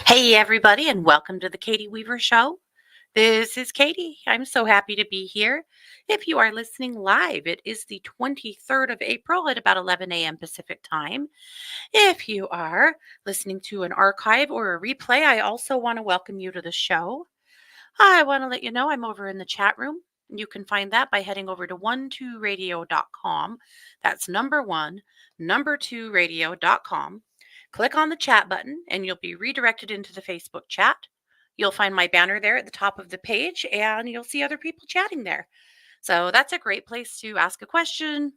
Hey, everybody, and welcome to the Katie Weaver Show. This is Katie. I'm so happy to be here. If you are listening live, it is the 23rd of April at about 11 a.m. Pacific time. If you are listening to an archive or a replay, I also want to welcome you to the show. I want to let you know I'm over in the chat room. You can find that by heading over to 12radio.com. That's number 2 radio.com. Click on the chat button and you'll be redirected into the Facebook chat. You'll find my banner there at the top of the page and you'll see other people chatting there. So that's a great place to ask a question,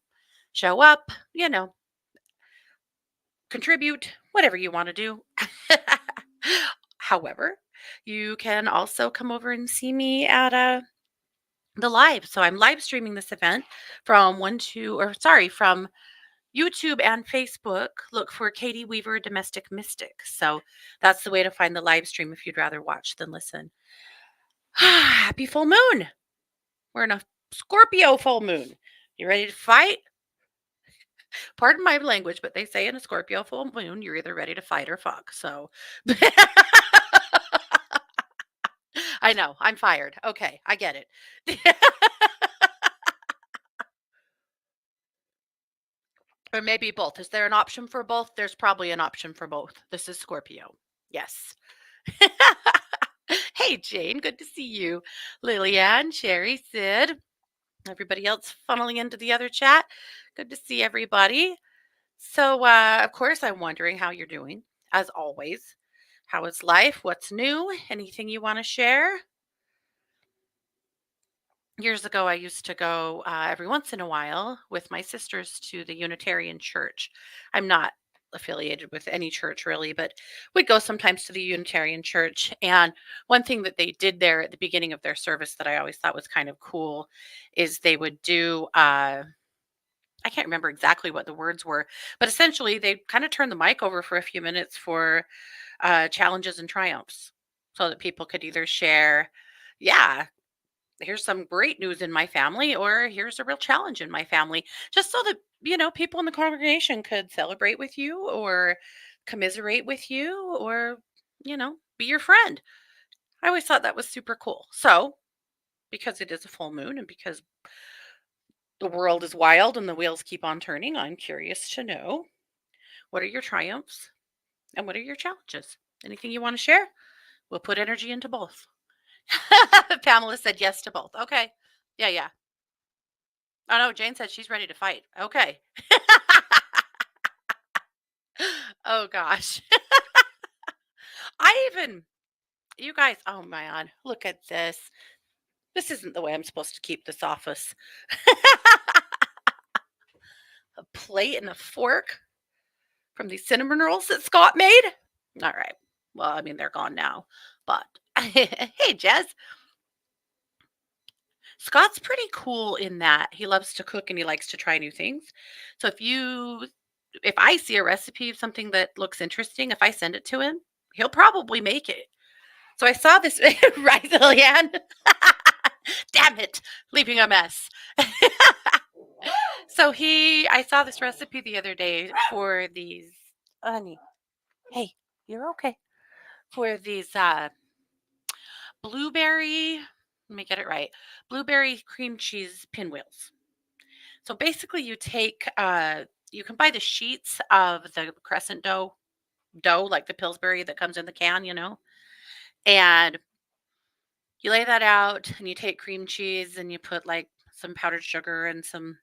show up, contribute, whatever you want to do. However, you can also come over and see me at the live. So I'm live streaming this event from YouTube and Facebook. Look for Katie Weaver Domestic Mystic. So that's the way to find the live stream if you'd rather watch than listen. Happy full moon. We're in a Scorpio full moon. You ready to fight? Pardon my language, but they say in a Scorpio full moon, you're either ready to fight or fuck. So I know, I'm fired. Okay, I get it. Or maybe both. Is there an option for both? There's probably an option for both. This is Scorpio. Yes. Hey, Jane. Good to see you. Lillian, Sherry, Sid, everybody else funneling into the other chat. Good to see everybody. So, of course, I'm wondering how you're doing, as always. How is life? What's new? Anything you want to share? Years ago, I used to go every once in a while with my sisters to the Unitarian Church. I'm not affiliated with any church really, but we'd go sometimes to the Unitarian Church. And one thing that they did there at the beginning of their service that I always thought was kind of cool is they would do, I can't remember exactly what the words were, but essentially they kind of turned the mic over for a few minutes for challenges and triumphs so that people could either share, yeah, here's some great news in my family, or here's a real challenge in my family, just so that, people in the congregation could celebrate with you or commiserate with you or, be your friend. I always thought that was super cool. So, because it is a full moon and because the world is wild and the wheels keep on turning, I'm curious to know, what are your triumphs and what are your challenges? Anything you want to share? We'll put energy into both. Pamela said yes to both. Okay. Yeah, yeah. Oh no, Jane said she's ready to fight. Okay. Oh gosh. I even, you guys, oh man, look at this. This isn't the way I'm supposed to keep this office. A plate and a fork from these cinnamon rolls that Scott made. All right. Well, I mean, they're gone now. But hey, Jez. Scott's pretty cool in that he loves to cook and he likes to try new things. So if I see a recipe of something that looks interesting, if I send it to him, he'll probably make it. So I saw this, right, Lillian? Damn it, leaving a mess. So I saw this recipe the other day for these, honey, hey, you're okay. For these blueberry, let me get it right, blueberry cream cheese pinwheels. So basically you take, you can buy the sheets of the crescent dough, like the Pillsbury that comes in the can, and you lay that out and you take cream cheese and you put like some powdered sugar and some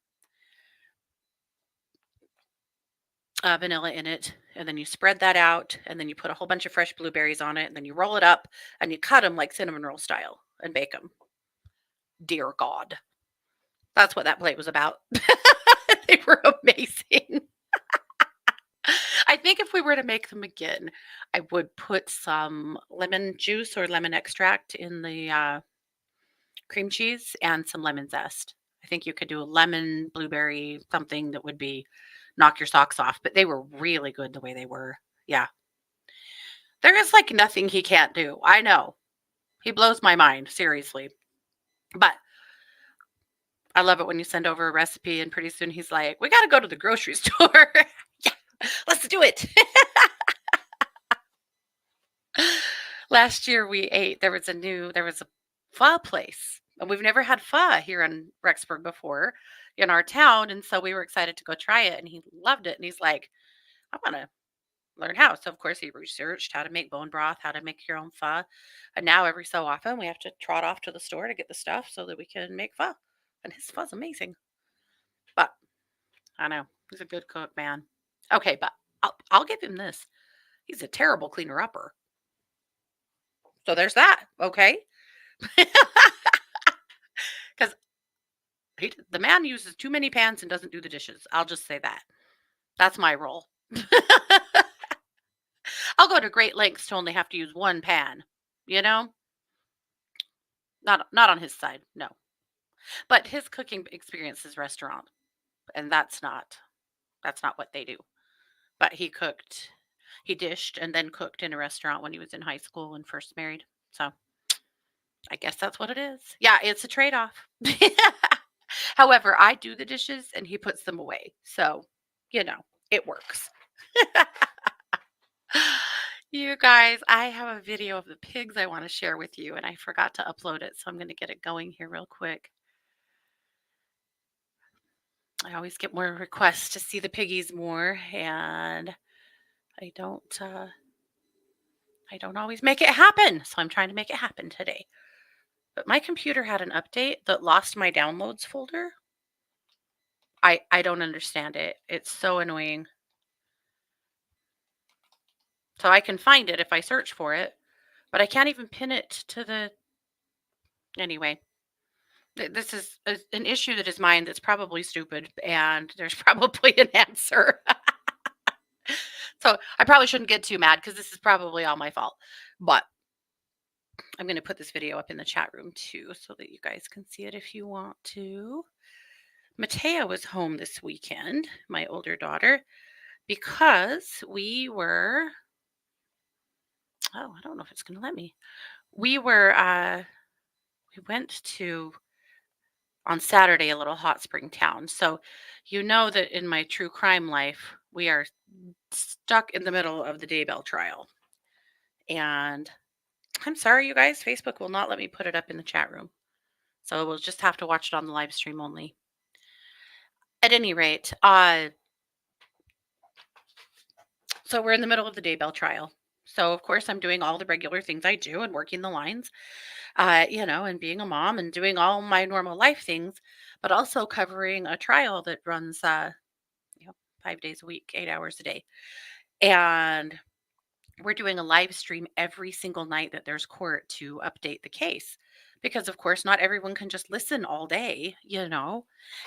vanilla in it. And then you spread that out and then you put a whole bunch of fresh blueberries on it and then you roll it up and you cut them like cinnamon roll style and bake them. Dear God. That's what that plate was about. They were amazing. I think if we were to make them again, I would put some lemon juice or lemon extract in the cream cheese and some lemon zest. I think you could do a lemon blueberry something that would be knock your socks off, but they were really good the way they were. Yeah. There is like nothing he can't do. I know. He blows my mind, seriously. But I love it when you send over a recipe and pretty soon he's like, we got to go to the grocery store. Yeah, let's do it. Last year we ate there was a pho place, and we've never had pho here in Rexburg before in our town, and so we were excited to go try it, and he loved it, and he's like, "I wanna learn how." So, of course, he researched how to make bone broth, how to make your own pho, and now every so often, we have to trot off to the store to get the stuff so that we can make pho, and his pho's amazing, but I know, he's a good cook, man. Okay, but I'll give him this. He's a terrible cleaner-upper. So there's that, okay? 'Cause the man uses too many pans and doesn't do the dishes. I'll just say that. That's my role. I'll go to great lengths to only have to use 1 pan, you know? Not on his side, no. But his cooking experience is restaurant, and that's not what they do. But he dished and then cooked in a restaurant when he was in high school when first married. So, I guess that's what it is. Yeah, it's a trade-off. However, I do the dishes and he puts them away. So, you know, it works. You guys, I have a video of the pigs I want to share with you, and I forgot to upload it. So I'm going to get it going here real quick. I always get more requests to see the piggies more, and I don't uh, I don't always make it happen. So I'm trying to make it happen today. But my computer had an update that lost my downloads folder. I don't understand it. It's so annoying. So I can find it if I search for it, but I can't even pin it to the anyway. This is an issue that is mine that's probably stupid, and there's probably an answer. So I probably shouldn't get too mad because this is probably all my fault. But I'm going to put this video up in the chat room too so that you guys can see it if you want to. Matea was home this weekend, my older daughter, because I don't know if it's going to let me. We went to on Saturday a little hot spring town. So you know that in my true crime life, we are stuck in the middle of the Daybell trial. And I'm sorry, you guys, Facebook will not let me put it up in the chat room. So we'll just have to watch it on the live stream only. At any rate, so we're in the middle of the Daybell trial. So of course I'm doing all the regular things I do and working the lines, and being a mom and doing all my normal life things, but also covering a trial that runs, 5 days a week, 8 hours a day. And we're doing a live stream every single night that there's court to update the case. Because, of course, not everyone can just listen all day.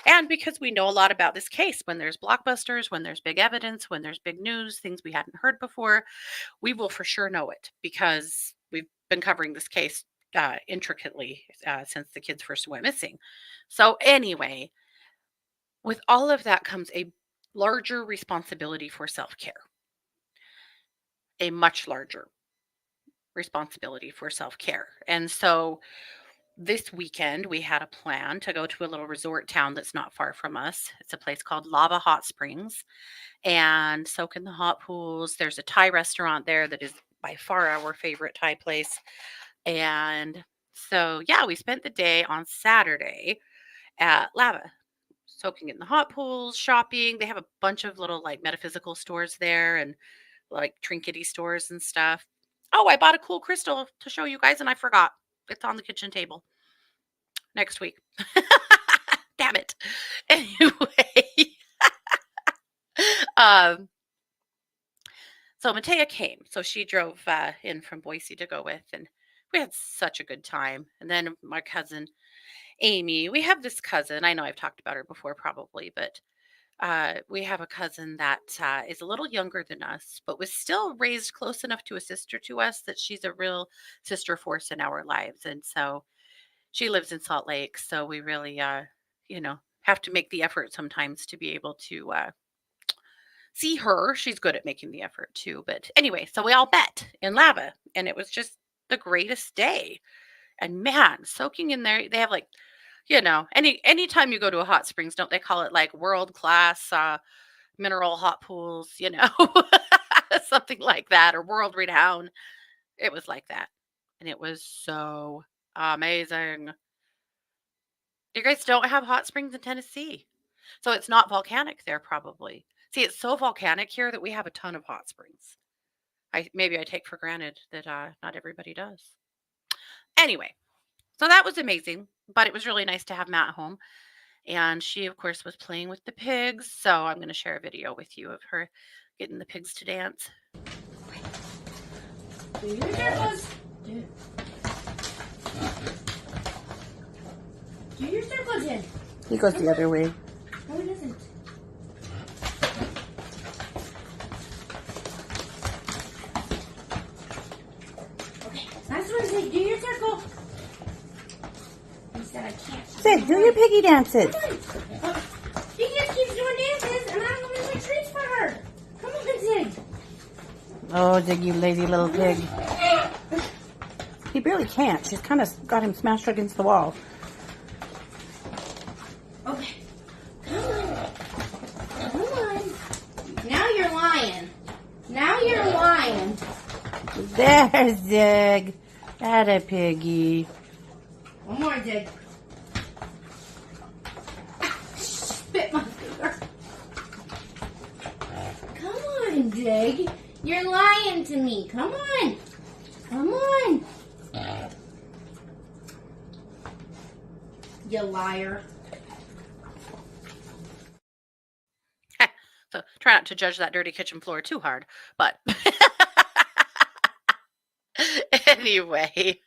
And because we know a lot about this case, when there's blockbusters, when there's big evidence, when there's big news, things we hadn't heard before, we will for sure know it because we've been covering this case intricately since the kids first went missing. So, anyway, with all of that comes a larger responsibility for self care, a much larger responsibility for self care. And so this weekend, we had a plan to go to a little resort town that's not far from us. It's a place called Lava Hot Springs and soak in the hot pools. There's a Thai restaurant there that is by far our favorite Thai place. And so, yeah, we spent the day on Saturday at Lava, soaking in the hot pools, shopping. They have a bunch of little like metaphysical stores there and like trinkety stores and stuff. Oh, I bought a cool crystal to show you guys and I forgot. It's on the kitchen table next week. Damn it. Anyway, um, so Matea came. So she drove in from Boise to go with, and we had such a good time. And then my cousin Amy, we have this cousin. I know I've talked about her before, probably, but we have a cousin that is a little younger than us, but was still raised close enough to a sister to us that she's a real sister force in our lives. And so she lives in Salt Lake. So we really, have to make the effort sometimes to be able to see her. She's good at making the effort too. But anyway, so we all met in Lava, and it was just the greatest day. And man, soaking in there, they have like, anytime you go to a hot springs, don't they call it like world class mineral hot pools, something like that, or world renowned. It was like that. and it was so amazing. You guys don't have hot springs in Tennessee, so it's not volcanic there probably. See, it's so volcanic here that we have a ton of hot springs. I take for granted that, not everybody does. Anyway, so that was amazing, but it was really nice to have Matt home, and she, of course, was playing with the pigs, so I'm gonna share a video with you of her getting the pigs to dance. Do your circles. Do your circles in. He goes the other way. No, it doesn't. Okay, that's what I said. Do your circle. He said I can't. Sid, do your piggy dances. Come on. He just keeps doing dances, and I'm going to make treats for her. Come on, Zig. Oh, Zig, you lazy little pig. He barely can't. She's kind of got him smashed against the wall. Okay. Come on. Come on. Now you're lying. Now you're lying. There, Zig. Atta piggy. One more, Zig. Spit my finger. Come on, Zig. You're lying to me. Come on. Come on. You liar. So try not to judge that dirty kitchen floor too hard, but anyway.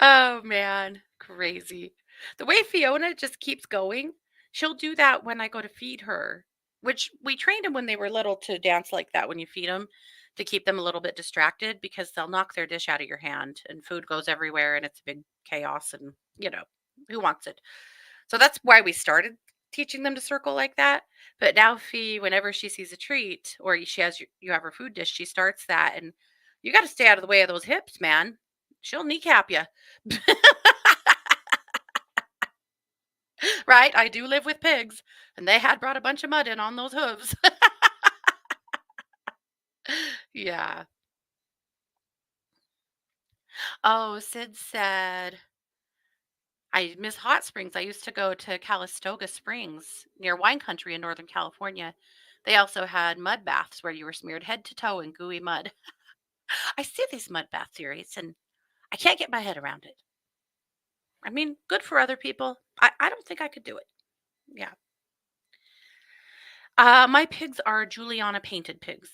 Oh man, crazy. The way Fiona just keeps going, she'll do that when I go to feed her, which we trained them when they were little to dance like that when you feed them to keep them a little bit distracted because they'll knock their dish out of your hand and food goes everywhere and it's a big chaos and, who wants it? So that's why we started teaching them to circle like that. But now Fee, whenever she sees a treat or she has you have her food dish, she starts that and you got to stay out of the way of those hips, man. She'll kneecap you. Right? I do live with pigs, and they had brought a bunch of mud in on those hooves. Yeah. Oh, Sid said, I miss hot springs. I used to go to Calistoga Springs near wine country in Northern California. They also had mud baths where you were smeared head to toe in gooey mud. I see these mud bath theories, and I can't get my head around it. I mean, good for other people. I don't think I could do it. Yeah. My pigs are Juliana painted pigs.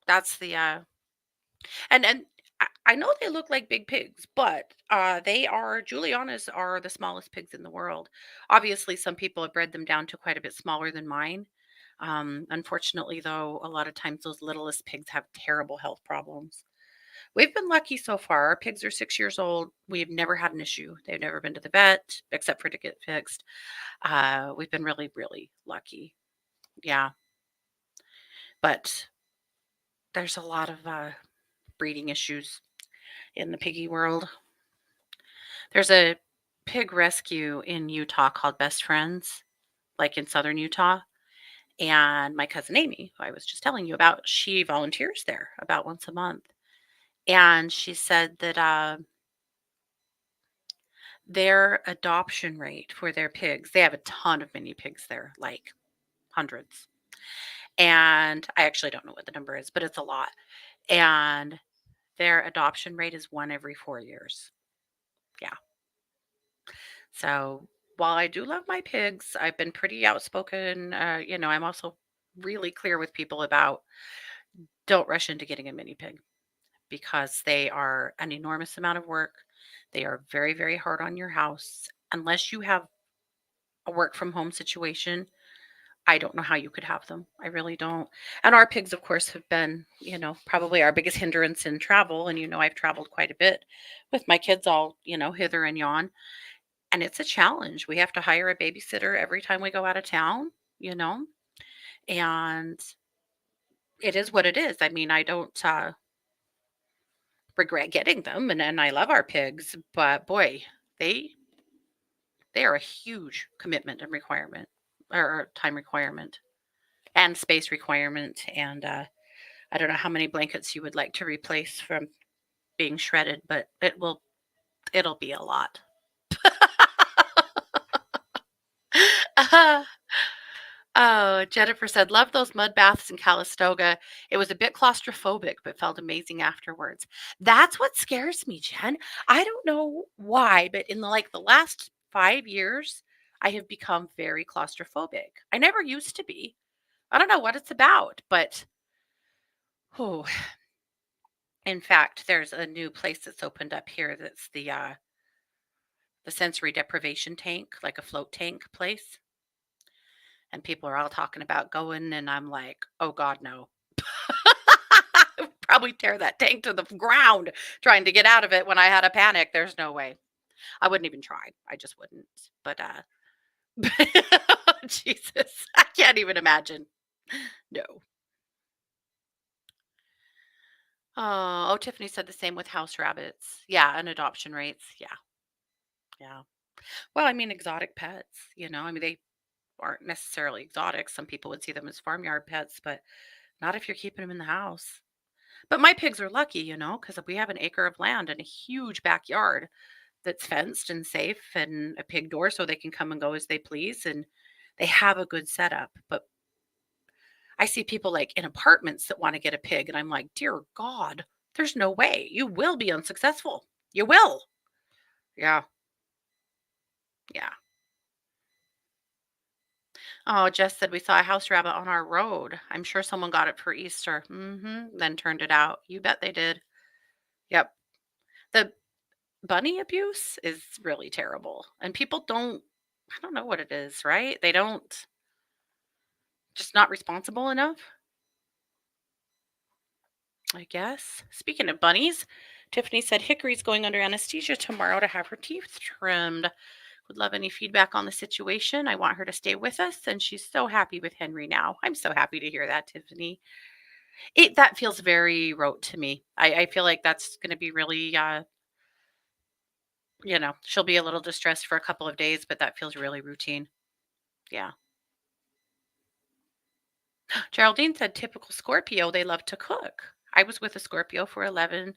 That's the and I know they look like big pigs, but they are Julianas are the smallest pigs in the world. Obviously, some people have bred them down to quite a bit smaller than mine. Unfortunately, though, a lot of times those littlest pigs have terrible health problems. We've been lucky so far. Our pigs are 6 years old. We've never had an issue. They've never been to the vet except for to get fixed. We've been really, really lucky. Yeah, but there's a lot of breeding issues in the piggy world. There's a pig rescue in Utah called Best Friends, like in southern Utah. And my cousin Amy, who I was just telling you about, she volunteers there about once a month. And she said that their adoption rate for their pigs, they have a ton of mini pigs there, like hundreds. And I actually don't know what the number is, but it's a lot. And their adoption rate is 1 every 4 years. Yeah. So while I do love my pigs, I've been pretty outspoken. I'm also really clear with people about don't rush into getting a mini pig because they are an enormous amount of work. They are very, very hard on your house. Unless you have a work from home situation, I don't know how you could have them. I really don't. And our pigs, of course, have been, probably our biggest hindrance in travel. And, I've traveled quite a bit with my kids all, hither and yon. And it's a challenge. We have to hire a babysitter every time we go out of town, and it is what it is. I mean, I don't regret getting them, and I love our pigs, but boy, they they are a huge commitment and requirement or time requirement and space requirement. And I don't know how many blankets you would like to replace from being shredded, but it'll be a lot. Oh, Jennifer said, love those mud baths in Calistoga. It was a bit claustrophobic, but felt amazing afterwards. That's what scares me, Jen. I don't know why, but in the last 5 years, I have become very claustrophobic. I never used to be. I don't know what it's about, but oh, in fact, there's a new place that's opened up here that's the sensory deprivation tank, like a float tank place. And people are all talking about going, and I'm like, oh God, no. I would probably tear that tank to the ground trying to get out of it when I had a panic. There's no way. I wouldn't even try. I just wouldn't. But Jesus, I can't even imagine. No. Oh, Tiffany said the same with house rabbits. Yeah, and adoption rates. Yeah. Yeah. Well, I mean, exotic pets, I mean, they aren't necessarily exotic. Some people would see them as farmyard pets, but not if you're keeping them in the house. But my pigs are lucky, because we have an acre of land and a huge backyard that's fenced and safe and a pig door so they can come and go as they please. And they have a good setup. But I see people like in apartments that want to get a pig. And I'm like, dear God, there's no way. You will be unsuccessful. You will. Yeah. Yeah. Oh, Jess said we saw a house rabbit on our road. I'm sure someone got it for Easter. Then turned it out. You bet they did. Yep. The bunny abuse is really terrible. And people I don't know what it is, right? They don't, just not responsible enough, I guess. Speaking of bunnies, Tiffany said Hickory's going under anesthesia tomorrow to have her teeth trimmed. Would love any feedback on the situation. I want her to stay with us, and she's so happy with Henry now. I'm so happy to hear that, Tiffany. That feels very rote to me. I feel like that's going to be really, she'll be a little distressed for a couple of days, but that feels really routine. Yeah. Geraldine said, typical Scorpio, they love to cook. I was with a Scorpio for 11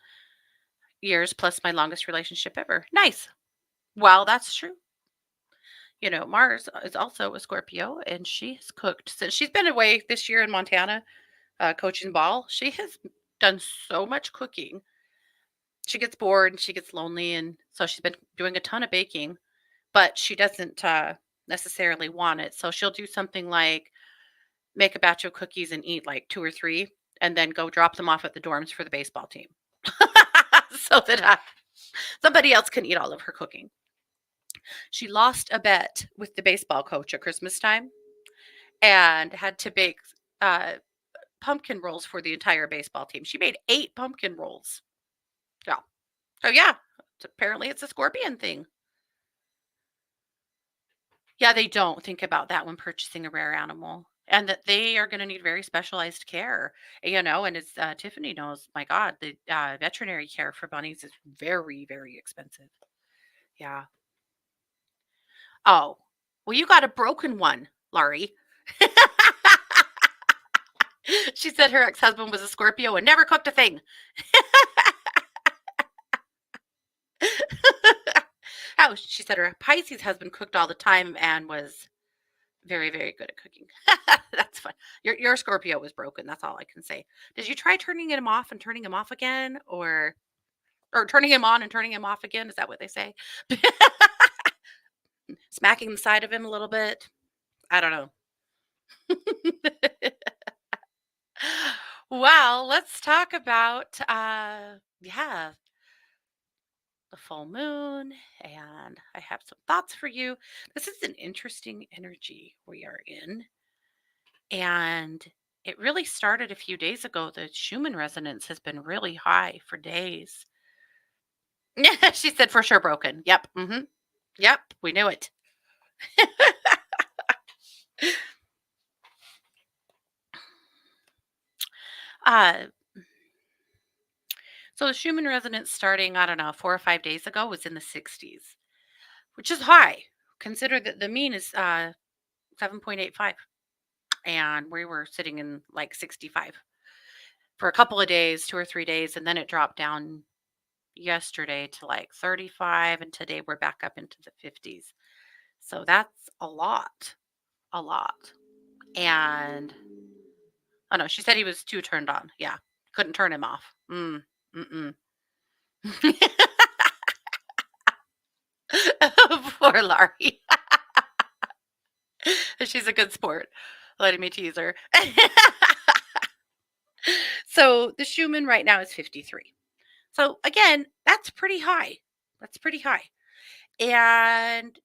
years plus my longest relationship ever. Nice. Well, that's true. Mars is also a Scorpio, and she has cooked since she's been away this year in Montana coaching ball. She has done so much cooking. She gets bored and she gets lonely. And so she's been doing a ton of baking, but she doesn't necessarily want it. So she'll do something like make a batch of cookies and eat like 2 or 3 and then go drop them off at the dorms for the baseball team so that somebody else can eat all of her cooking. She lost a bet with the baseball coach at Christmas time and had to bake uh, pumpkin rolls for the entire baseball team. She made 8 pumpkin rolls. Yeah. So yeah, apparently it's a scorpion thing. Yeah, they don't think about that when purchasing a rare animal, and that they are going to need very specialized care, and as Tiffany knows, my God, the veterinary care for bunnies is very, very expensive. Yeah. Oh, well, you got a broken one, Laurie. She said her ex-husband was a Scorpio and never cooked a thing. Oh, she said her Pisces husband cooked all the time and was very, very good at cooking. That's fun. Your Scorpio was broken. That's all I can say. Did you try turning him off and turning him off again, or turning him on and turning him off again? Is that what they say? Smacking the side of him a little bit. I don't know. Well, let's talk about yeah, the full moon, and I have some thoughts for you. This is an interesting energy we are in, and it really started a few days ago. The Schumann resonance has been really high for days. She said for sure broken. Yep. Yep. We knew it. uh, so the Schumann resonance starting, I don't know, 4 or 5 days ago was in the 60s, which is high. Consider that the mean is 7.85, and we were sitting in like 65. for a couple of days, 2 or 3 days, and then it dropped down yesterday to like 35, and today we're back up into the 50s. So that's a lot, a lot. And oh no, she said he was too turned on. Yeah, couldn't turn him off. Mm. Poor Laurie. She's a good sport, letting me tease her. So the Schumann right now is 53. So again, that's pretty high. That's pretty high. And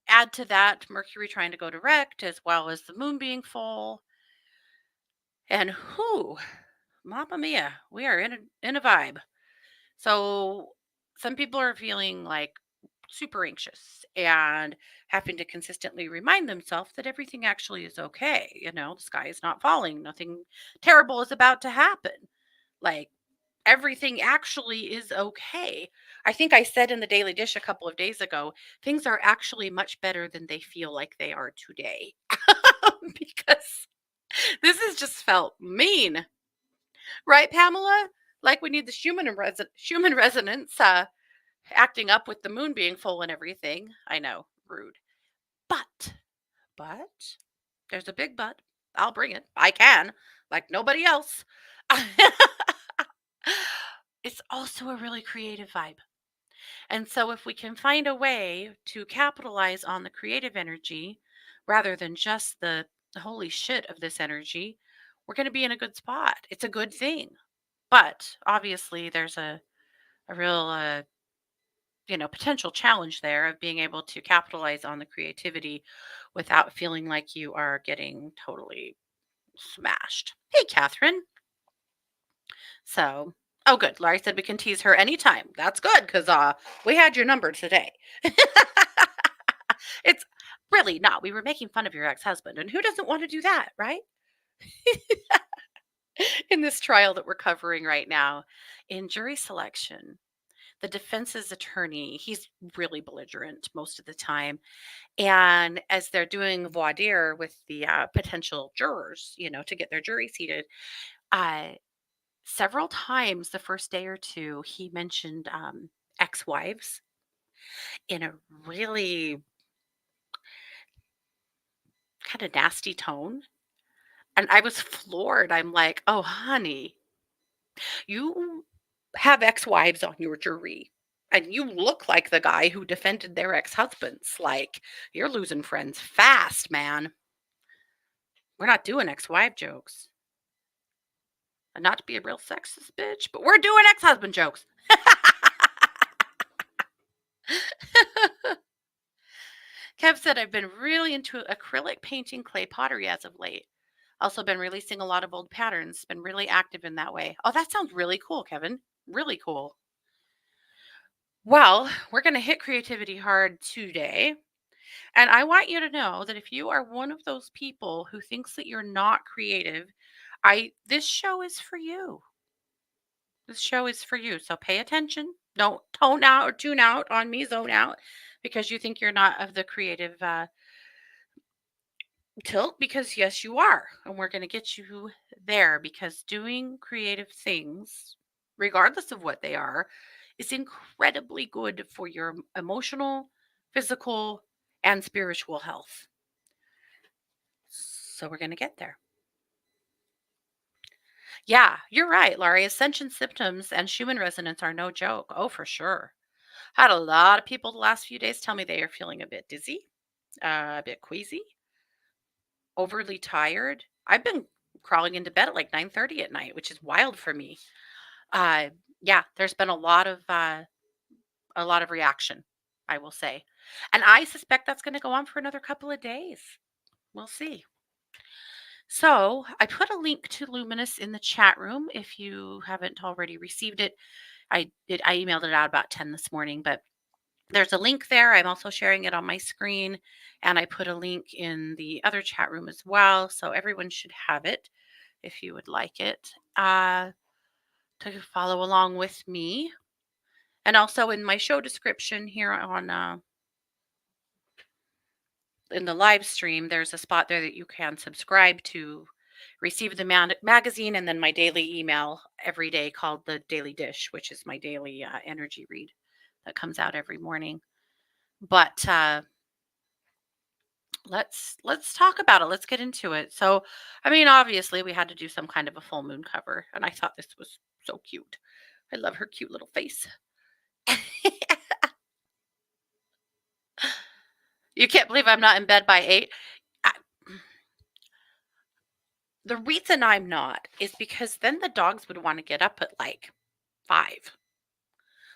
add to that Mercury trying to go direct, as well as the moon being full. And whoo, Mamma Mia, we are in a vibe. So some people are feeling like super anxious and having to consistently remind themselves that everything actually is okay. The sky is not falling. Nothing terrible is about to happen. Like everything actually is okay. I think I said in the Daily Dish a couple of days ago, things are actually much better than they feel like they are today. Because this has just felt mean. Right, Pamela? Like we need the Schumann resonance acting up with the moon being full and everything. I know, rude. But, but, there's a big but. I'll bring it. I can, like nobody else. It's also a really creative vibe. And so, if we can find a way to capitalize on the creative energy rather than just the holy shit of this energy, we're going to be in a good spot. It's a good thing. But obviously, there's a real potential challenge there of being able to capitalize on the creativity without feeling like you are getting totally smashed. Hey, Catherine. So, oh, good. Laurie said we can tease her anytime. That's good because we had your number today. It's really not. We were making fun of your ex husband, and who doesn't want to do that, right? In this trial that we're covering right now, in jury selection, the defense's attorney, he's really belligerent most of the time. And as they're doing voir dire with the potential jurors, to get their jury seated, uh, several times the first day or two, he mentioned ex wives in a really kind of nasty tone. And I was floored. I'm like, oh, honey, you have ex wives on your jury. And you look like the guy who defended their ex husbands. Like, you're losing friends fast, man. We're not doing ex wife jokes. And not to be a real sexist bitch, but we're doing ex husband jokes. Kev said, I've been really into acrylic painting clay pottery as of late. Also been releasing a lot of old patterns. Been really active in that way. Oh, that sounds really cool, Kevin. Really cool. Well, we're going to hit creativity hard today. And I want you to know that if you are one of those people who thinks that you're not creative, this show is for you. This show is for you. So pay attention. Don't tone out or tune out on me, zone out, because you think you're not of the creative tilt, because yes, you are. And we're going to get you there because doing creative things, regardless of what they are, is incredibly good for your emotional, physical, and spiritual health. So we're going to get there. Yeah, you're right, Laurie. Ascension symptoms and Schumann resonance are no joke. Oh, for sure. Had a lot of people the last few days tell me they are feeling a bit dizzy, a bit queasy, overly tired. I've been crawling into bed at like 9:30 at night, which is wild for me. Uh, yeah, there's been a lot of reaction, I will say, and I suspect that's going to go on for another couple of days. We'll see. So I put a link to Luminous in the chat room if you haven't already received it. I emailed it out about 10 this morning, but there's a link there. I'm also sharing it on my screen, and I put a link in the other chat room as well. So everyone should have it if you would like it to follow along with me. And also in my show description here on in the live stream, there's a spot there that you can subscribe to receive the magazine and then my daily email every day called the Daily Dish, which is my daily energy read that comes out every morning. But let's talk about it. Let's get into it. So, I mean, obviously, we had to do some kind of a full moon cover, and I thought this was so cute. I love her cute little face. You can't believe I'm not in bed by 8. I, the reason I'm not is because then the dogs would want to get up at like 5.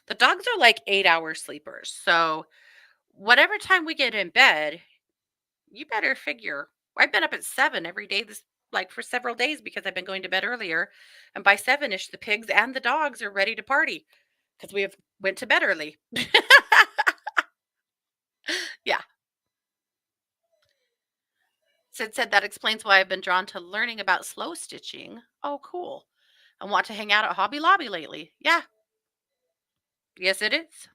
The dogs are like 8-hour sleepers. So, whatever time we get in bed, you better figure. I've been up at 7 every day this like for several days because I've been going to bed earlier. And by 7ish, the pigs and the dogs are ready to party because we have went to bed early. Yeah. Sid said that explains why I've been drawn to learning about slow stitching. Oh, cool. I want to hang out at Hobby Lobby lately. Yeah. Yes, it is.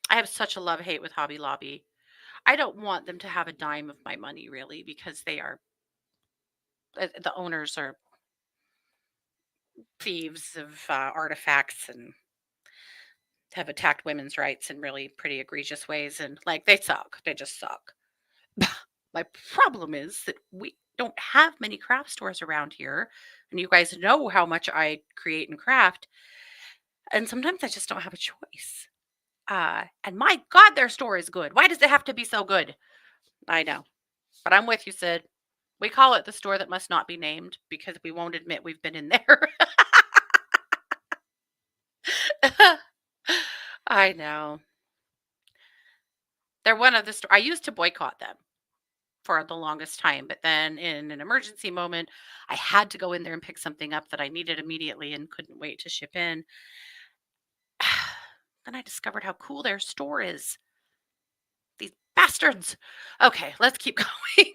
I have such a love hate with Hobby Lobby. I don't want them to have a dime of my money really because they are the owners are thieves of artifacts and have attacked women's rights in really pretty egregious ways. And like they suck. They just suck. My problem is that we don't have many craft stores around here. And you guys know how much I create and craft. And sometimes I just don't have a choice. And my God, their store is good. Why does it have to be so good? I know. But I'm with you, Sid. We call it the store that must not be named because we won't admit we've been in there. I know. They're one of the store I used to boycott them for the longest time, but then in an emergency moment, I had to go in there and pick something up that I needed immediately and couldn't wait to ship in. Then I discovered how cool their store is. These bastards. Okay, let's keep going.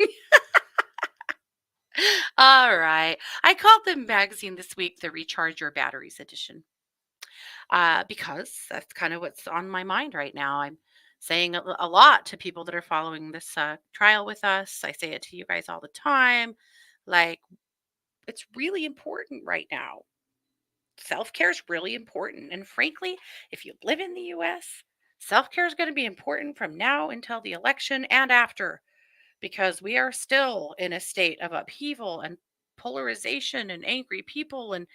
All right. I called the magazine this week the Recharge Your Batteries edition because that's kind of what's on my mind right now. I'm saying a lot to people that are following this trial with us. I say it to you guys all the time. Like, it's really important right now. Self care is really important. And frankly, if you live in the US, self care is going to be important from now until the election and after because we are still in a state of upheaval and polarization and angry people. And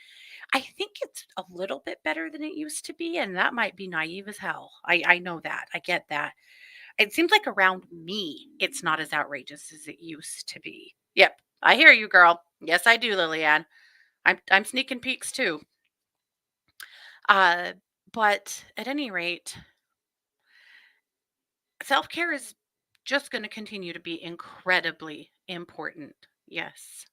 I think it's a little bit better than it used to be. And that might be naive as hell. I know that. I get that. It seems like around me, it's not as outrageous as it used to be. Yep. I hear you, girl. Yes, I do, Lillian. I'm sneaking peeks too. Uh, but at any rate, self care is just going to continue to be incredibly important. Yes.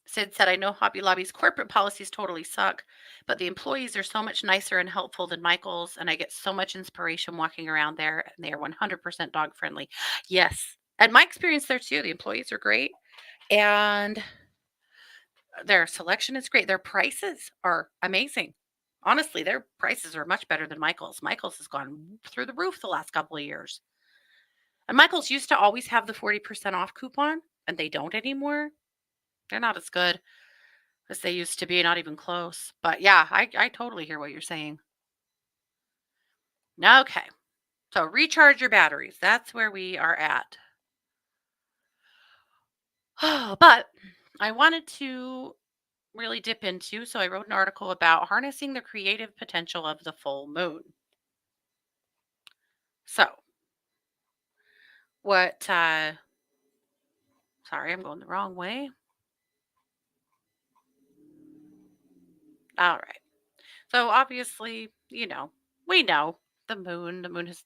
Sid said, I know Hobby Lobby's corporate policies totally suck, but the employees are so much nicer and helpful than Michael's, and I get so much inspiration walking around there, and they are 100% dog friendly. Yes. And my experience there too, the employees are great, and their selection is great. Their prices are amazing. Honestly, their prices are much better than Michael's. Michael's has gone through the roof the last couple of years. And Michael's used to always have the 40% off coupon, and they don't anymore. They're not as good as they used to be, not even close. But yeah, I totally hear what you're saying. Okay. So recharge your batteries. That's where we are at. But I wanted to really dip into, so I wrote an article about harnessing the creative potential of the full moon. So, what, sorry, I'm going the wrong way. All right. So, obviously, we know the moon has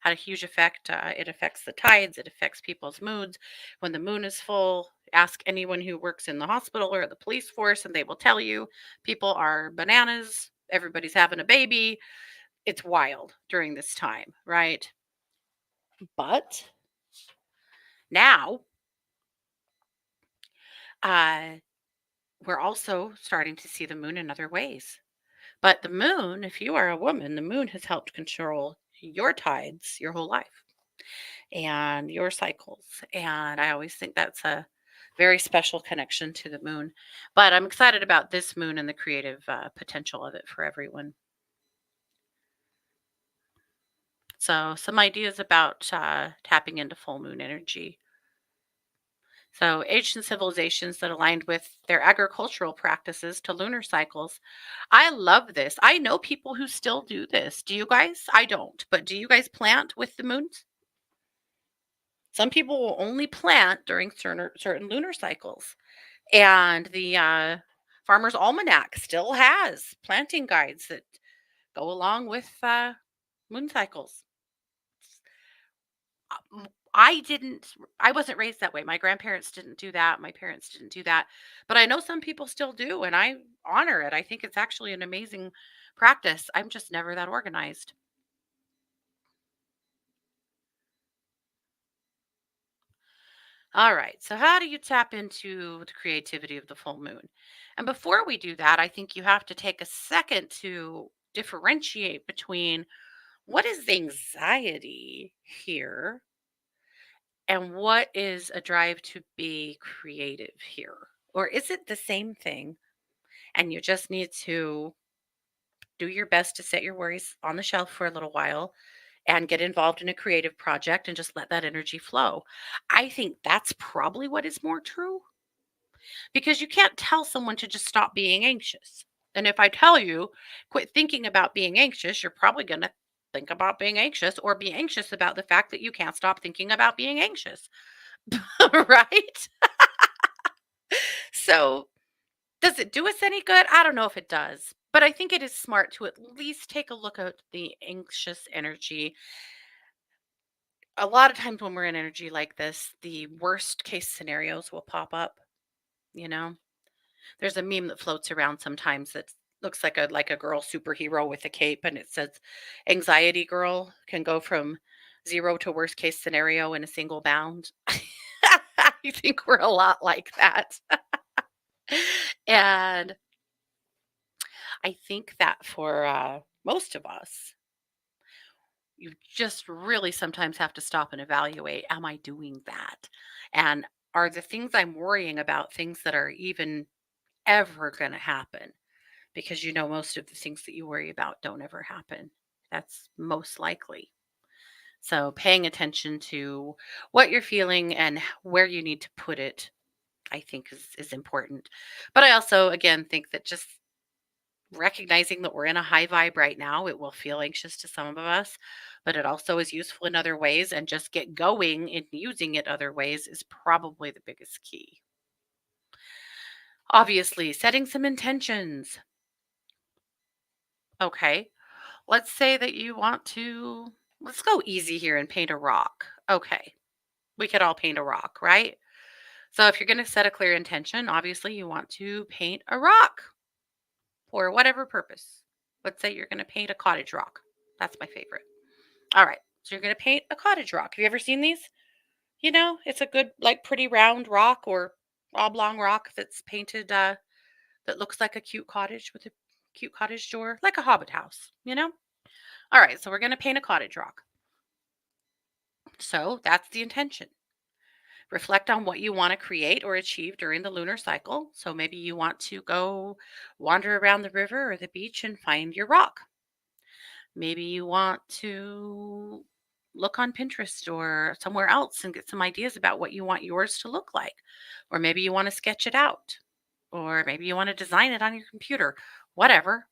had a huge effect. It affects the tides, it affects people's moods. When the moon is full, ask anyone who works in the hospital or the police force, and they will tell you people are bananas. Everybody's having a baby. It's wild during this time, right? But now, uh, we're also starting to see the moon in other ways. But the moon, if you are a woman, the moon has helped control your tides your whole life. and your cycles. And I always think that's a very special connection to the moon. But I'm excited about this moon and the creative potential of it for everyone. So, some ideas about tapping into full moon energy. So, ancient civilizations that aligned with their agricultural practices to lunar cycles. I love this. I know people who still do this. Do you guys? I don't. But do you guys plant with the moons? Some people will only plant during certain lunar cycles. And the Farmer's Almanac still has planting guides that go along with moon cycles. I didn't I wasn't raised that way. My grandparents didn't do that. My parents didn't do that. But I know some people still do and I honor it. I think it's actually an amazing practice. I'm just never that organized. All right. So how do you tap into the creativity of the full moon? And before we do that, I think you have to take a second to differentiate between what is anxiety here and what is a drive to be creative here? Or is it the same thing and you just need to do your best to set your worries on the shelf for a little while and get involved in a creative project and just let that energy flow? I think that's probably what is more true because you can't tell someone to just stop being anxious. And if I tell you, quit thinking about being anxious, you're probably going to think about being anxious or be anxious about the fact that you can't stop thinking about being anxious. Right? So, does it do us any good? I don't know if it does, but I think it is smart to at least take a look at the anxious energy. A lot of times when we're in energy like this, the worst case scenarios will pop up, you know? There's a meme that floats around sometimes that looks like a girl superhero with a cape and it says anxiety girl can go from 0 to worst case scenario in a single bound. I think we're a lot like that. And I think that for most of us, you just really sometimes have to stop and evaluate, am I doing that? And are the things I'm worrying about things that are even ever going to happen? Because you know, most of the things that you worry about don't ever happen. That's most likely. So, paying attention to what you're feeling and where you need to put it, I think is important. But I also, again, think that just recognizing that we're in a high vibe right now, it will feel anxious to some of us, but it also is useful in other ways. And just get going in using it other ways is probably the biggest key. Obviously, setting some intentions. Okay, let's say that you want to, let's go easy here and paint a rock. Okay, we could all paint a rock, right? So if you're going to set a clear intention, obviously you want to paint a rock for whatever purpose. Let's say you're going to paint a cottage rock. That's my favorite. All right. So you're going to paint a cottage rock. Have you ever seen these? You know, it's a good, like, pretty round rock or oblong rock that's painted, that looks like a cute cottage with a cute cottage door, like a hobbit house, you know? All right. So we're going to paint a cottage rock. So that's the intention. Reflect on what you want to create or achieve during the lunar cycle. So maybe you want to go wander around the river or the beach and find your rock. Maybe you want to look on Pinterest or somewhere else and get some ideas about what you want yours to look like. Or maybe you want to sketch it out. Or maybe you want to design it on your computer. Whatever.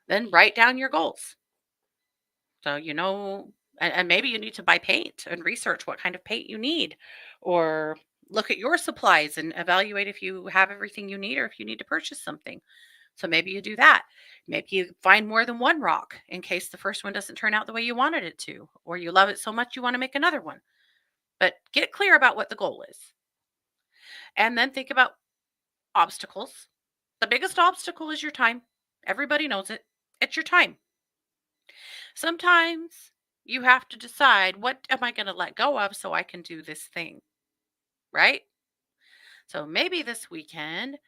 Then write down your goals. So, you know, and maybe you need to buy paint and research what kind of paint you need, or look at your supplies and evaluate if you have everything you need or if you need to purchase something. So maybe you do that. Maybe you find more than one rock in case the first one doesn't turn out the way you wanted it to, or you love it so much you want to make another one. But get clear about what the goal is. And then think about obstacles. The biggest obstacle is your time. Everybody knows it. It's your time. Sometimes you have to decide, what am I going to let go of so I can do this thing, right? So maybe this weekend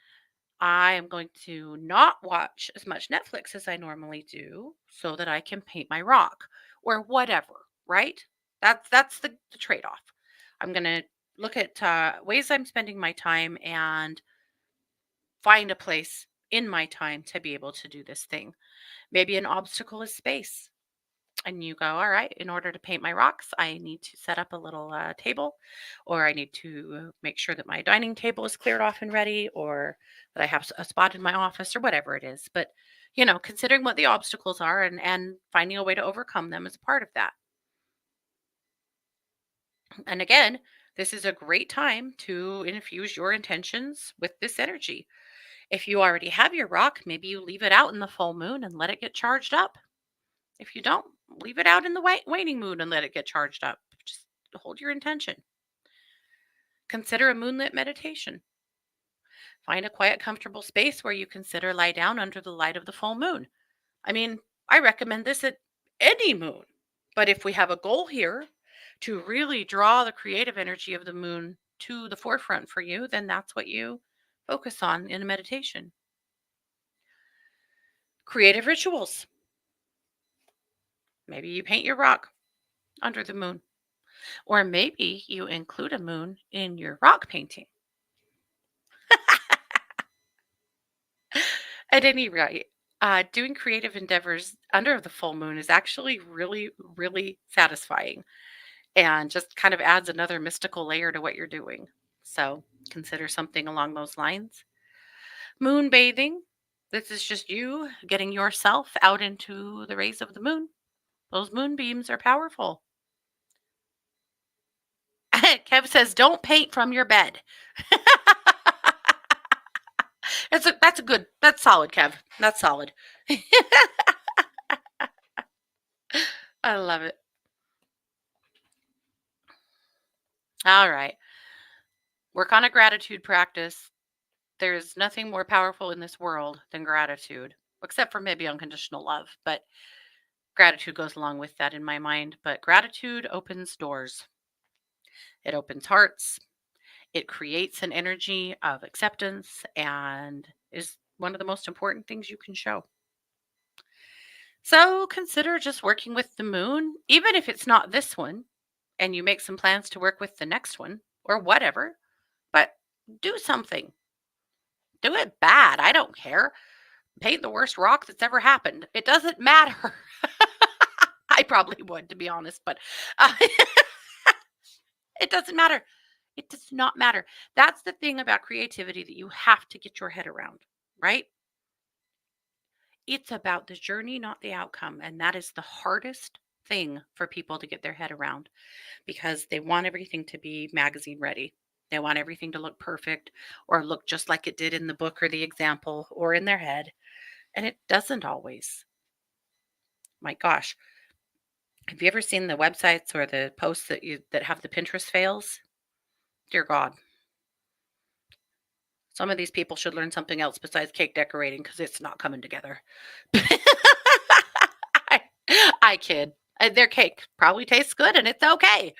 I am going to not watch as much Netflix as I normally do so that I can paint my rock or whatever. right? That's the trade-off. I'm going to look at ways I'm spending my time and find a place in my time to be able to do this thing. Maybe an obstacle is space. And you go, all right, in order to paint my rocks, I need to set up a little table, or I need to make sure that my dining table is cleared off and ready, or that I have a spot in my office, or whatever it is. But, considering what the obstacles are and finding a way to overcome them is a part of that. And again, this is a great time to infuse your intentions with this energy. If you already have your rock, maybe you leave it out in the full moon and let it get charged up. If you don't, leave it out in the waning moon and let it get charged up. Just hold your intention. Consider a moonlit meditation. Find a quiet, comfortable space where you consider lie down under the light of the full moon. I mean, I recommend this at any moon. But if we have a goal here to really draw the creative energy of the moon to the forefront for you, then that's what you focus on in a meditation. Creative rituals. Maybe you paint your rock under the moon, or maybe you include a moon in your rock painting. At any rate, doing creative endeavors under the full moon is actually really, really satisfying and just kind of adds another mystical layer to what you're doing. So consider something along those lines. Moon bathing. This is just you getting yourself out into the rays of the moon. Those moonbeams are powerful. Kev says, don't paint from your bed. That's solid, Kev. That's solid. I love it. All right. Work on a gratitude practice. There's nothing more powerful in this world than gratitude, except for maybe unconditional love. But gratitude goes along with that in my mind. But gratitude opens doors, it opens hearts, it creates an energy of acceptance, and is one of the most important things you can show. So consider just working with the moon, even if it's not this one, and you make some plans to work with the next one or whatever, but do something. Do it bad. I don't care. Paint the worst rock that's ever happened. It doesn't matter. I probably would, to be honest, but uh, it doesn't matter. It does not matter. That's the thing about creativity that you have to get your head around, right? It's about the journey, not the outcome. And that is the hardest thing for people to get their head around because they want everything to be magazine ready. They want everything to look perfect or look just like it did in the book or the example or in their head. And it doesn't always. My gosh. Have you ever seen the websites or the posts that have the Pinterest fails? Dear God. Some of these people should learn something else besides cake decorating because it's not coming together. I, I kid. Their cake probably tastes good and it's okay.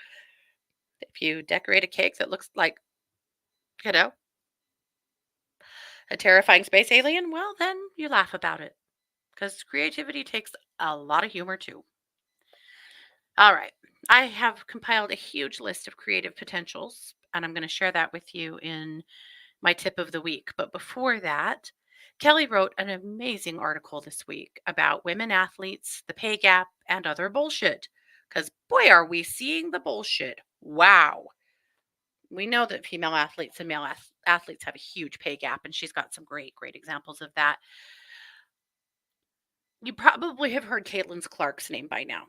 If you decorate a cake that looks like, you know, a terrifying space alien, well, then you laugh about it because creativity takes a lot of humor too. All right. I have compiled a huge list of creative potentials, and I'm going to share that with you in my tip of the week. But before that, Kelly wrote an amazing article this week about women athletes, the pay gap, and other bullshit. Because boy, are we seeing the bullshit. Wow. We know that female athletes and male athletes have a huge pay gap, and she's got some great, great examples of that. You probably have heard Caitlin Clark's name by now.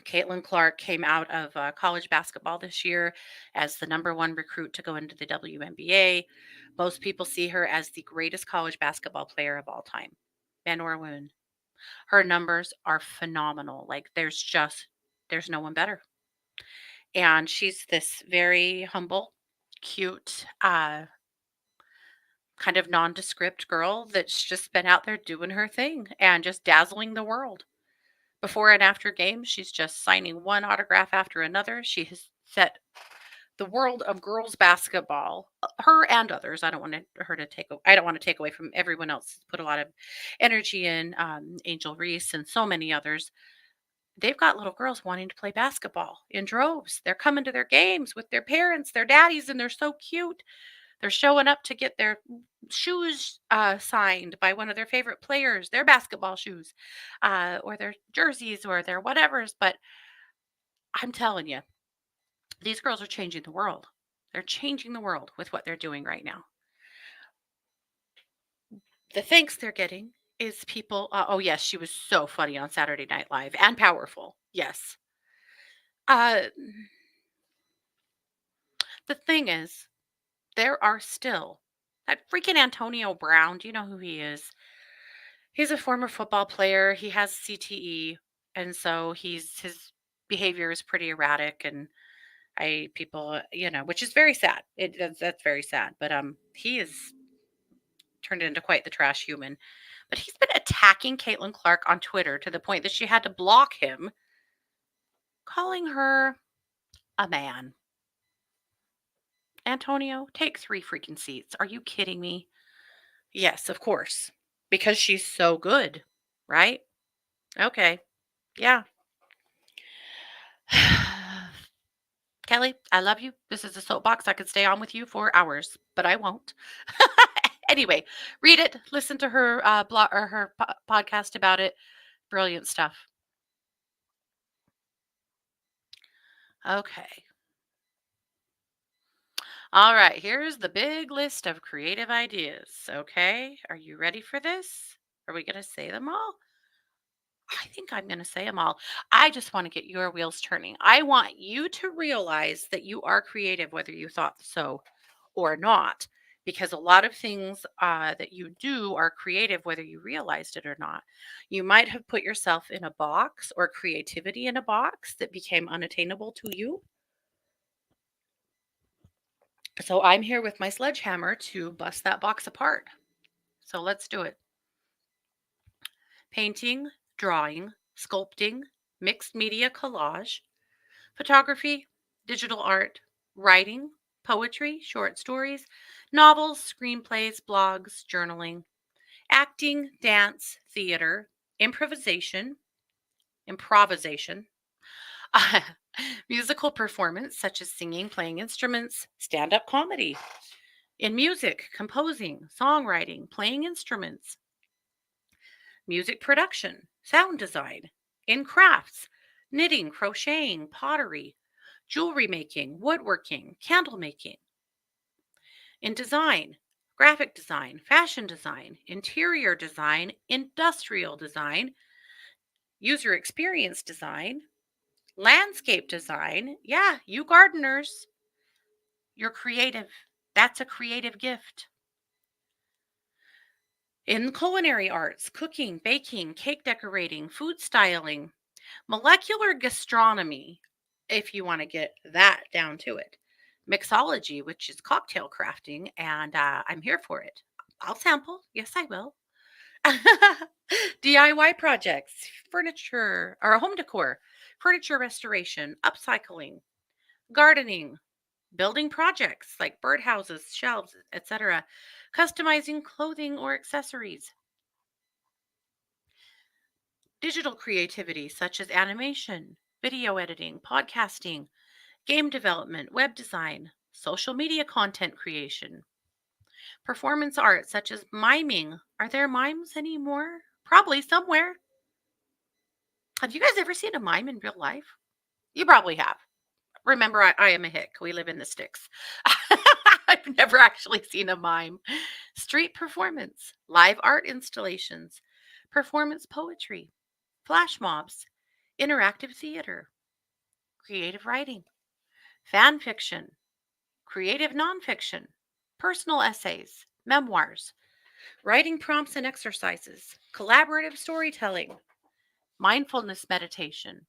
Caitlin Clark came out of college basketball this year as the number one recruit to go into the WNBA. Most people see her as the greatest college basketball player of all time, men or women. Her numbers are phenomenal. Like there's no one better. And she's this very humble, cute, kind of nondescript girl that's just been out there doing her thing and just dazzling the world. Before and after games, she's just signing one autograph after another. She has set the world of girls basketball, her and others. I don't want to take away from everyone else. Put a lot of energy in Angel Reese and so many others. they've got little girls wanting to play basketball in droves. They're coming to their games with their parents, their daddies, and they're so cute. They're showing up to get their shoes signed by one of their favorite players, their basketball shoes, or their jerseys, or their whatevers. But I'm telling you, these girls are changing the world. They're changing the world with what they're doing right now. The thanks they're getting is people. Oh, yes, she was so funny on Saturday Night Live and powerful. Yes. Uh, the thing is, there are still that freaking Antonio Brown. Do you know who he is? He's a former football player. He has CTE, and so his behavior is pretty erratic, and I people, which is very sad. That's very sad. But he is turned into quite the trash human. But he's been attacking Caitlin Clark on Twitter to the point that she had to block him, calling her a man. Antonio, take 3 freaking seats. Are you kidding me? Yes, of course. Because she's so good, right? Okay. Yeah. Kelly, I love you. This is a soapbox. I could stay on with you for hours, but I won't. Anyway, read it. Listen to her blog or her podcast about it. Brilliant stuff. Okay. All right. Here's the big list of creative ideas. Okay. Are you ready for this? Are we going to say them all? I think I'm going to say them all. I just want to get your wheels turning. I want you to realize that you are creative, whether you thought so or not, because a lot of things that you do are creative, whether you realized it or not. You might have put yourself in a box or creativity in a box that became unattainable to you. So I'm here with my sledgehammer to bust that box apart. So let's do it. Painting, drawing, sculpting, mixed media collage, photography, digital art, writing, poetry, short stories, novels, screenplays, blogs, journaling, acting, dance, theater, improvisation, musical performance such as singing, playing instruments, stand up comedy, in music, composing, songwriting, playing instruments, music production, sound design, in crafts, knitting, crocheting, pottery, jewelry making, woodworking, candle making, in design, graphic design, fashion design, interior design, industrial design, user experience design, landscape design. Yeah, you gardeners, you're creative. That's a creative gift. In culinary arts, cooking, baking, cake decorating, food styling, molecular gastronomy, if you want to get that down to it, mixology, which is cocktail crafting, and I'm here for it. I'll sample. Yes, I will. DIY projects, furniture or home decor, furniture restoration, upcycling, gardening, building projects like birdhouses, shelves, etc., customizing clothing or accessories, digital creativity such as animation, video editing, podcasting, game development, web design, social media content creation, performance art such as miming. Are there mimes anymore? Probably somewhere. Have you guys ever seen a mime in real life? You probably have. Remember, I am a hick. We live in the sticks. I've never actually seen a mime. Street performance, live art installations, performance poetry, flash mobs, interactive theater, creative writing, fan fiction, creative nonfiction, personal essays, memoirs, writing prompts and exercises, collaborative storytelling, mindfulness meditation,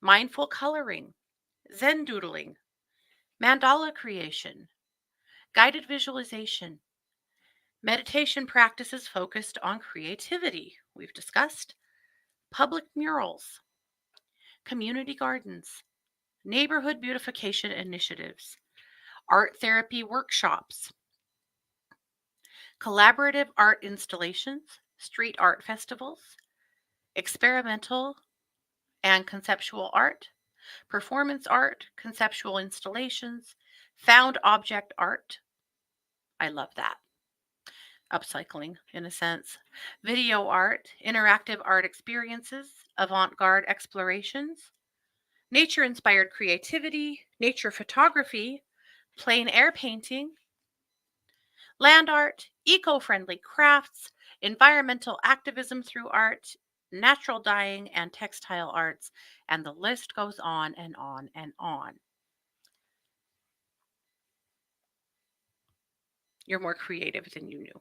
mindful coloring, Zen doodling, mandala creation, guided visualization, meditation practices focused on creativity, we've discussed, public murals, community gardens, neighborhood beautification initiatives, art therapy workshops, collaborative art installations, street art festivals, experimental and conceptual art, performance art, conceptual installations, found object art. I love that. Upcycling, in a sense. Video art, interactive art experiences, avant garde explorations, nature inspired creativity, nature photography, plein air painting, land art, eco friendly crafts, environmental activism through art, natural dyeing, and textile arts. And the list goes on and on and on. You're more creative than you knew.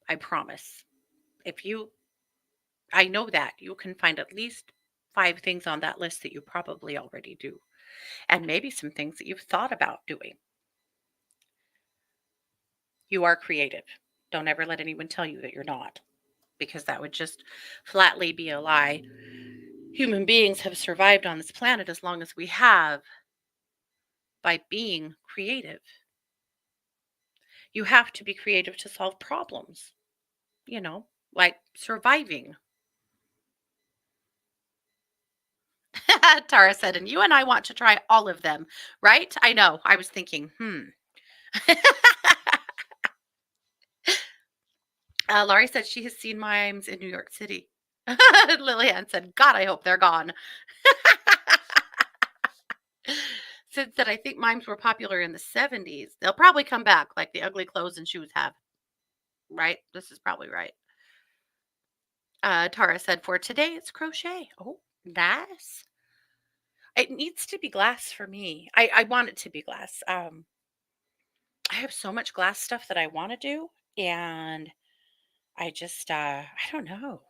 I promise. If you, I know that you can find at least 5 things on that list that you probably already do, and maybe some things that you've thought about doing. You are creative. Don't ever let anyone tell you that you're not, because that would just flatly be a lie. Human beings have survived on this planet as long as we have by being creative. You have to be creative to solve problems, like surviving. Tara said, and you and I want to try all of them, right? I know. I was thinking, Laurie said she has seen mimes in New York City. Lillian said, God, I hope they're gone. Sid said, I think mimes were popular in the 70s. They'll probably come back like the ugly clothes and shoes have. Right? This is probably right. Tara said, for today, it's crochet. Oh, nice. It needs to be glass for me. I want it to be glass. I have so much glass stuff that I want to do. And I just, I don't know.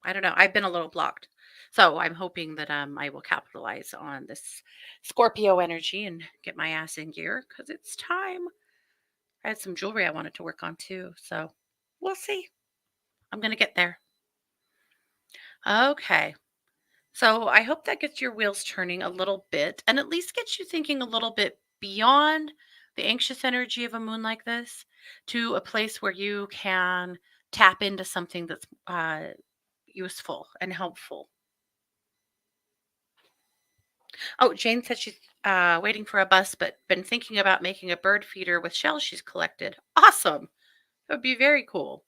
I don't know. I've been a little blocked. So I'm hoping that I will capitalize on this Scorpio energy and get my ass in gear because it's time. I had some jewelry I wanted to work on too. So we'll see. I'm going to get there. Okay. So I hope that gets your wheels turning a little bit and at least gets you thinking a little bit beyond the anxious energy of a moon like this to a place where you can tap into something that's useful and helpful. Oh, Jane said she's waiting for a bus, but been thinking about making a bird feeder with shells she's collected. Awesome. That would be very cool.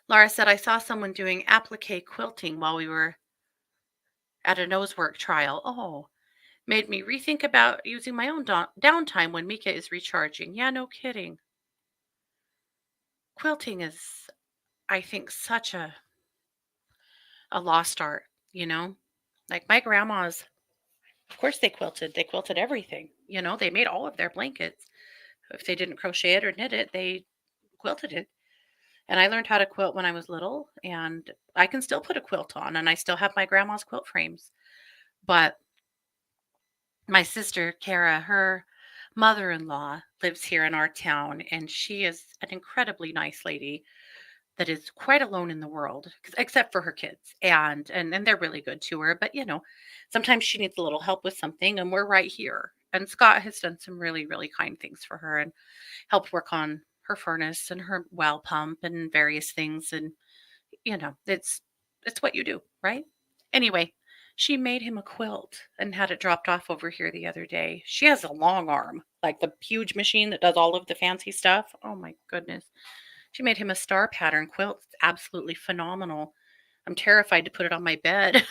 Laura said, I saw someone doing applique quilting while we were at a nosework trial. Oh, made me rethink about using my own downtime when Mika is recharging. Yeah, no kidding. Quilting is, I think, such a lost art, you know? Like my grandma's, of course they quilted. They quilted everything. They made all of their blankets. If they didn't crochet it or knit it, they quilted it. And I learned how to quilt when I was little, and I can still put a quilt on, and I still have my grandma's quilt frames. But my sister, Kara, her mother in law lives here in our town, and she is an incredibly nice lady that is quite alone in the world, except for her kids. And they're really good to her. But, sometimes she needs a little help with something, and we're right here. And Scott has done some really, really kind things for her and helped work on her furnace and her well pump and various things. And, it's what you do, right? Anyway, she made him a quilt and had it dropped off over here the other day. She has a long arm, like the huge machine that does all of the fancy stuff. Oh my goodness. She made him a star pattern quilt. It's absolutely phenomenal. I'm terrified to put it on my bed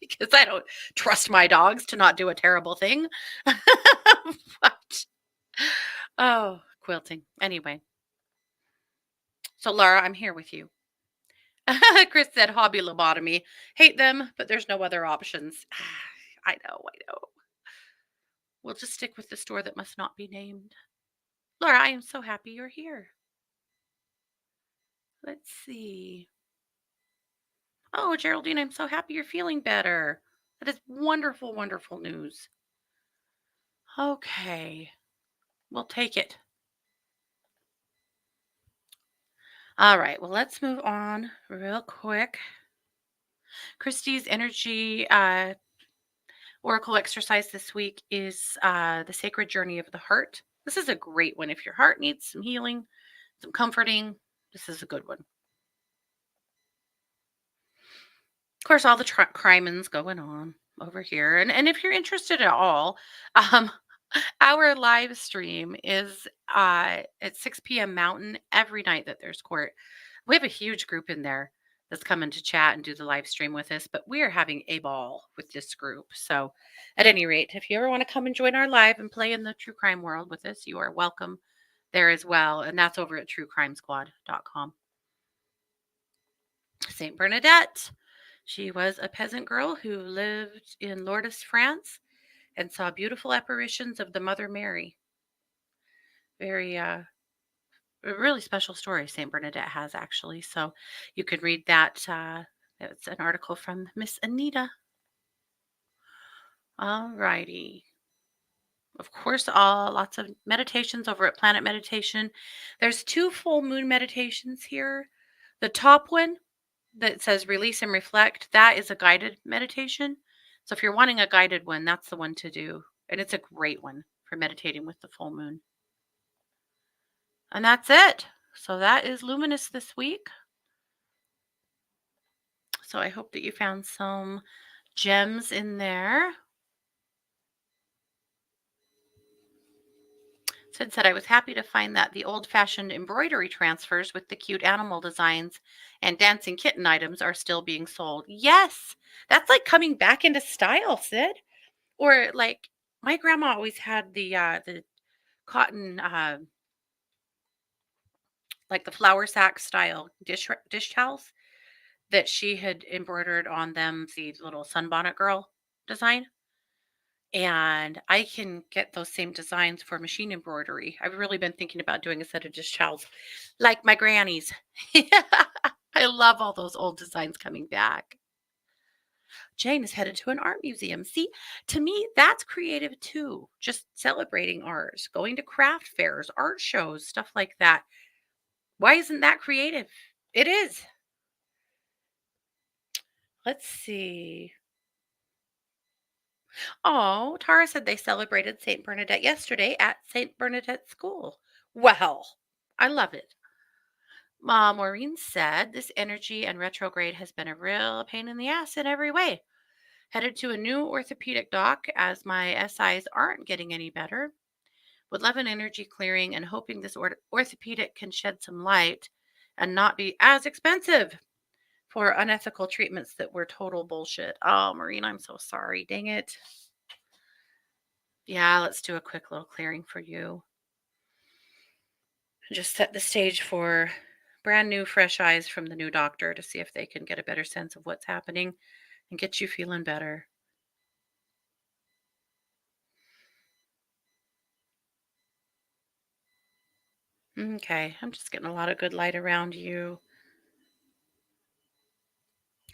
because I don't trust my dogs to not do a terrible thing. But, oh, quilting. Anyway. So, Laura, I'm here with you. Chris said hobby lobotomy. Hate them, but there's no other options. I know. We'll just stick with the store that must not be named. Laura, I am so happy you're here. Let's see. Oh, Geraldine, I'm so happy you're feeling better. That is wonderful, wonderful news. Okay, we'll take it. All right, well, let's move on real quick. Christy's energy oracle exercise this week is the sacred journey of the heart. This is a great one. If your heart needs some healing, some comforting, this is a good one. Of course, all the criming's going on over here. And if you're interested at all, um, our live stream is at 6 p.m. Mountain every night that there's court. We have a huge group in there that's coming to chat and do the live stream with us, but we are having a ball with this group. So, at any rate, if you ever want to come and join our live and play in the true crime world with us, you are welcome there as well. And that's over at truecrimesquad.com. St. Bernadette. She was a peasant girl who lived in Lourdes, France, and saw beautiful apparitions of the Mother Mary. Very, a really special story St. Bernadette has, actually. So you could read that. It's an article from Miss Anita. All righty. Of course, lots of meditations over at Planet Meditation. There's 2 full moon meditations here. The top one that says release and reflect, that is a guided meditation. So if you're wanting a guided one, that's the one to do. And it's a great one for meditating with the full moon. And that's it. So that is Luminous this week. So I hope that you found some gems in there. Sid said, I was happy to find that the old-fashioned embroidery transfers with the cute animal designs and dancing kitten items are still being sold. Yes, that's like coming back into style, Sid. Or like my grandma always had the cotton, like the flour sack style dish towels that she had embroidered on them, the little sunbonnet girl design. And I can get those same designs for machine embroidery. I've really been thinking about doing a set of dish towels like my granny's. I love all those old designs coming back. Jane is headed to an art museum. See, to me, that's creative too. Just celebrating art, going to craft fairs, art shows, stuff like that. Why isn't that creative? It is. Let's see. Oh, Tara said they celebrated St. Bernadette yesterday at St. Bernadette School. Well, I love it. Maureen said this energy and retrograde has been a real pain in the ass in every way. Headed to a new orthopedic doc as my SIs aren't getting any better. Would love an energy clearing and hoping this orthopedic can shed some light and not be as expensive for unethical treatments that were total bullshit. Oh, Maureen, I'm so sorry. Dang it. Yeah, let's do a quick little clearing for you. Just set the stage for brand new, fresh eyes from the new doctor to see if they can get a better sense of what's happening and get you feeling better. Okay, I'm just getting a lot of good light around you.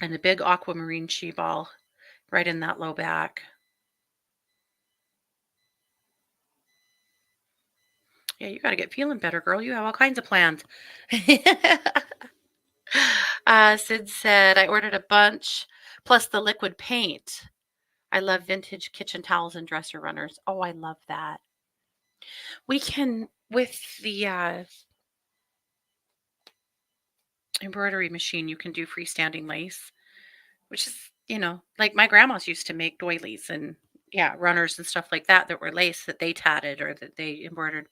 And a big aquamarine chi ball right in that low back. Yeah, you got to get feeling better, girl. You have all kinds of plans. Sid said, I ordered a bunch plus the liquid paint. I love vintage kitchen towels and dresser runners. Oh, I love that. We can, with the embroidery machine, you can do freestanding lace, which is, like my grandma's used to make doilies and, yeah, runners and stuff like that that were lace that they tatted or that they embroidered,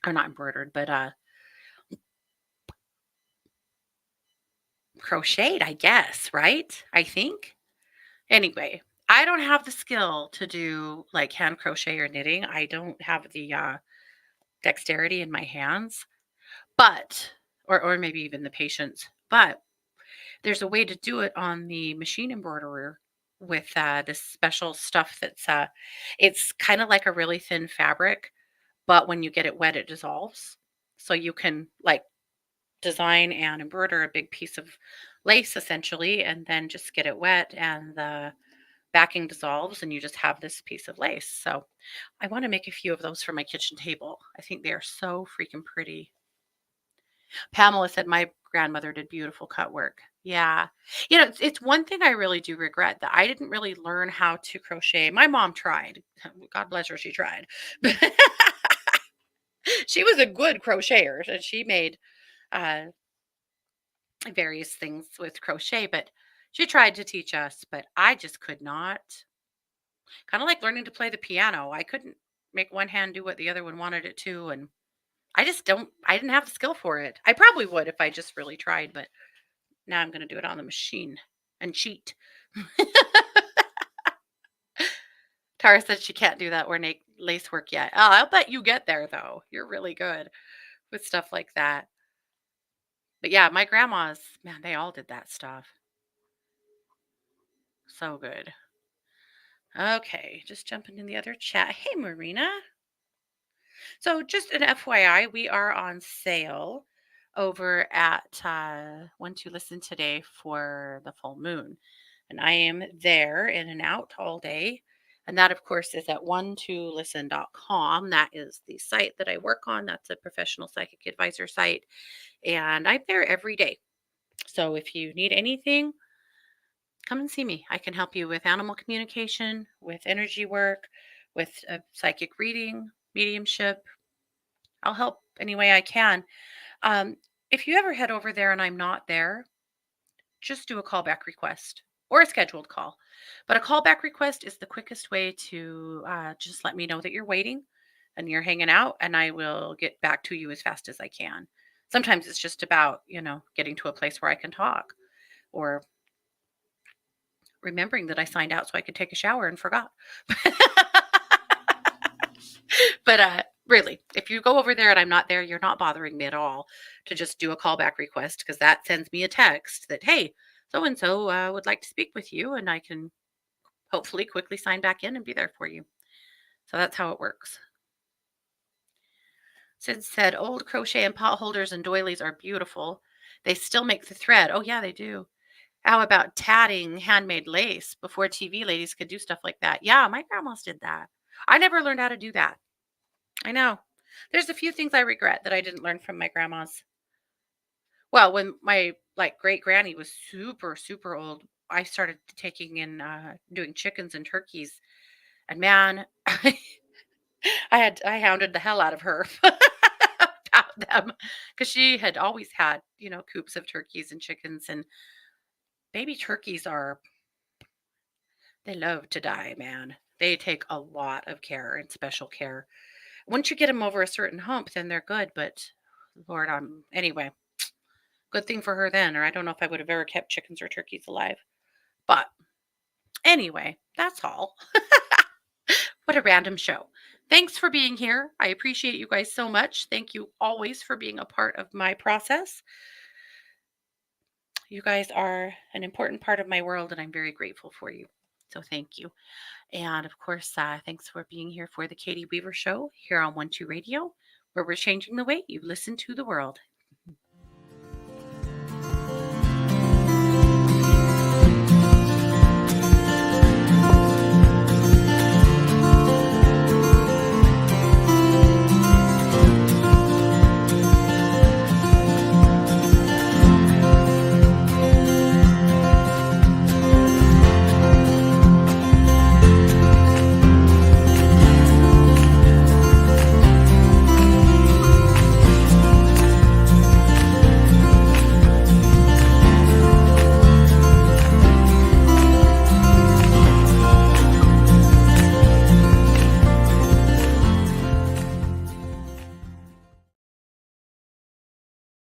or not embroidered, but crocheted, I guess, right? I think. Anyway, I don't have the skill to do like hand crochet or knitting. I don't have the dexterity in my hands, but or maybe even the patience. But there's a way to do it on the machine embroiderer with this special stuff that's it's kind of like a really thin fabric, but when you get it wet, it dissolves. So you can like design and embroider a big piece of lace essentially, and then just get it wet and the backing dissolves and you just have this piece of lace. So I want to make a few of those for my kitchen table. I think they are so freaking pretty. Pamela said my grandmother did beautiful cut work. Yeah. It's one thing I really do regret that I didn't really learn how to crochet. My mom tried. God bless her, she tried. She was a good crocheter and she made various things with crochet, but She tried to teach us, but I just could not. Kind of like learning to play the piano. I couldn't make one hand do what the other one wanted it to. And I didn't have the skill for it. I probably would if I just really tried, but now I'm going to do it on the machine and cheat. Tara said she can't do that ornate lace work yet. Oh, I'll bet you get there though. You're really good with stuff like that. But yeah, my grandmas, man, they all did that stuff. So good. Okay, just jumping in the other chat. Hey, Marina. So, just an FYI, we are on sale over at One to Listen today for the full moon. And I am there in and out all day. And that, of course, is at one2listen.com. That is the site that I work on. That's a professional psychic advisor site. And I'm there every day. So, if you need anything, come and see me. I can help you with animal communication, with energy work, with psychic reading, mediumship. I'll help any way I can. Um, if you ever head over there and I'm not there, just do a callback request or a scheduled call. But a callback request is the quickest way to just let me know that you're waiting and you're hanging out, and I will get back to you as fast as I can. Sometimes it's just about, getting to a place where I can talk or remembering that I signed out so I could take a shower and forgot. But really, if you go over there and I'm not there, you're not bothering me at all to just do a callback request, because that sends me a text that, hey, so and so would like to speak with you, and I can hopefully quickly sign back in and be there for you. So that's how it works. Sid said, old crochet and pot holders and doilies are beautiful. They still make the thread. Oh, yeah, they do. How about tatting handmade lace? Before TV, ladies could do stuff like that. Yeah, my grandmas did that. I never learned how to do that. I know. There's a few things I regret that I didn't learn from my grandmas. Well, when my great granny was super super old, I started taking in doing chickens and turkeys, and man, I hounded the hell out of her about them, because she had always had coops of turkeys and chickens, and baby turkeys they love to die, man. They take a lot of care and special care. Once you get them over a certain hump, then they're good. But Lord, anyway. Good thing for her then, or I don't know if I would have ever kept chickens or turkeys alive. But anyway, that's all. What a random show. Thanks for being here. I appreciate you guys so much. Thank you always for being a part of my process. You guys are an important part of my world, and I'm very grateful for you. So thank you. And of course, thanks for being here for the Katie Weaver Show here on 1 2 Radio, where we're changing the way you listen to the world.